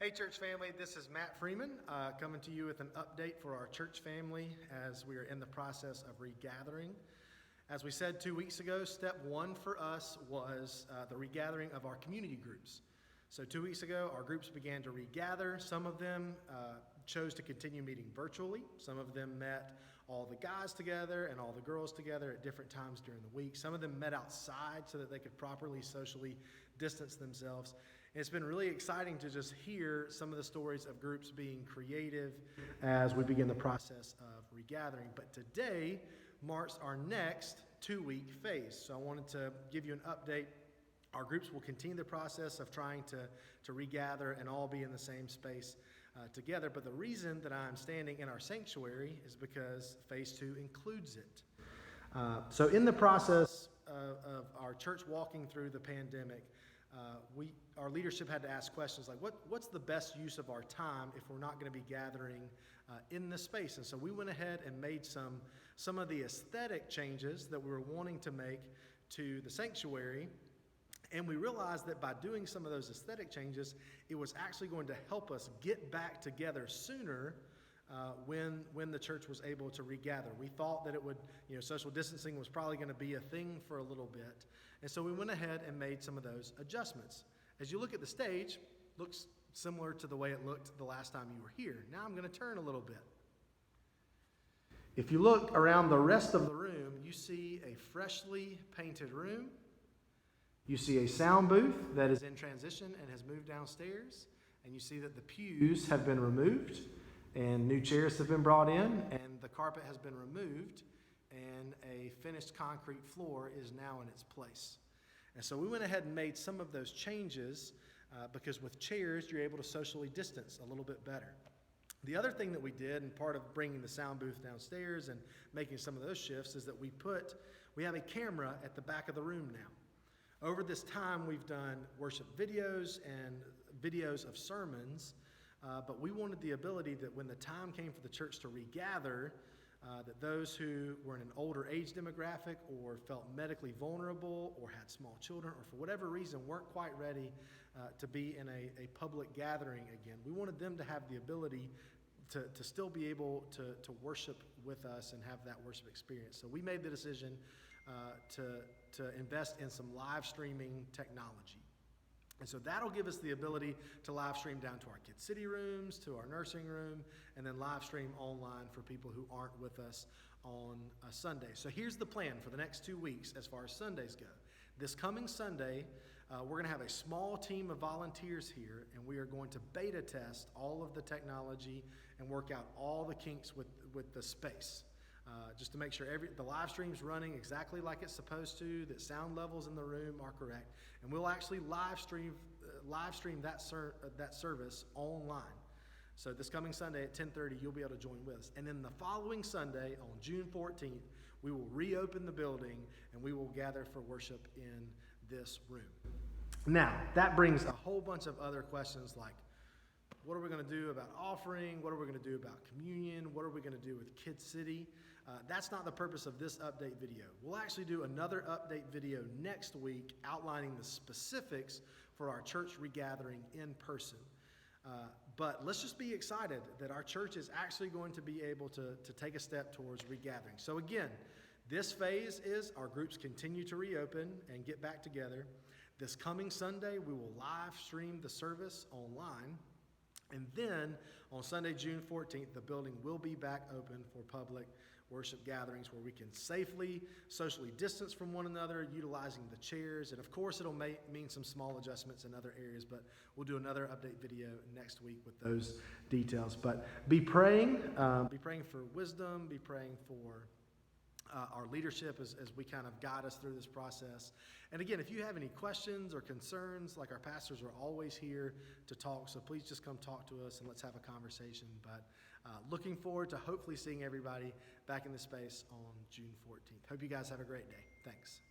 Hey church family, this is Matt Freeman coming to you with an update for our church family as we are in the process of regathering. As we said 2 weeks ago, step one for us was the regathering of our community groups. So 2 weeks ago, our groups began to regather. Some of them chose to continue meeting virtually. Some of them met all the guys together and all the girls together at different times during the week. Some of them met outside so that they could properly socially distance themselves. It's been really exciting to just hear some of the stories of groups being creative as we begin the process of regathering. But today marks our next 2-week phase. So I wanted to give you an update. Our groups will continue the process of trying to regather and all be in the same space together. But the reason that I'm standing in our sanctuary is because phase 2 includes it. So in the process of our church walking through the pandemic, our leadership had to ask questions like, what's the best use of our time if we're not going to be gathering in this space? And so we went ahead and made some of the aesthetic changes that we were wanting to make to the sanctuary. And we realized that by doing some of those aesthetic changes, it was actually going to help us get back together sooner when the church was able to regather. We thought that it would, social distancing was probably going to be a thing for a little bit. And so we went ahead and made some of those adjustments. As you look at the stage, looks similar to the way it looked the last time you were here. Now I'm going to turn a little bit. If you look around the rest of the room, you see a freshly painted room. You see a sound booth that is in transition and has moved downstairs. And you see that the pews have been removed and new chairs have been brought in and the carpet has been removed and a finished concrete floor is now in its place. And so we went ahead and made some of those changes because with chairs, you're able to socially distance a little bit better. The other thing that we did, and part of bringing the sound booth downstairs and making some of those shifts, is that we have a camera at the back of the room now. Over this time, we've done worship videos and videos of sermons, but we wanted the ability that when the time came for the church to regather, that those who were in an older age demographic or felt medically vulnerable or had small children or for whatever reason weren't quite ready to be in a public gathering again, we wanted them to have the ability to still be able to worship with us and have that worship experience. So we made the decision to invest in some live streaming technology. And so that'll give us the ability to live stream down to our kids' city rooms, to our nursing room, and then live stream online for people who aren't with us on a Sunday. So here's the plan for the next 2 weeks as far as Sundays go. This coming Sunday, we're going to have a small team of volunteers here, and we are going to beta test all of the technology and work out all the kinks with the space. Just to make sure the live stream's running exactly like it's supposed to, that sound levels in the room are correct, and we'll actually live stream that service online. So this coming Sunday at 10:30, you'll be able to join with us. And then the following Sunday, on June 14th, we will reopen the building and we will gather for worship in this room. Now, that brings a whole bunch of other questions like, what are we going to do about offering? What are we going to do about communion? What are we going to do with Kids City? That's not the purpose of this update video. We'll actually do another update video next week outlining the specifics for our church regathering in person. But let's just be excited that our church is actually going to be able to take a step towards regathering. So again, this phase is our groups continue to reopen and get back together. This coming Sunday, we will live stream the service online. And then on Sunday, June 14th, the building will be back open for public worship gatherings where we can safely, socially distance from one another, utilizing the chairs. And of course, it'll mean some small adjustments in other areas, but we'll do another update video next week with those details. But be praying for wisdom, be praying for our leadership as we kind of guide us through this process. And again, if you have any questions or concerns, like our pastors are always here to talk, so please just come talk to us and let's have a conversation. But looking forward to hopefully seeing everybody back in the space on June 14th. Hope you guys have a great day. Thanks.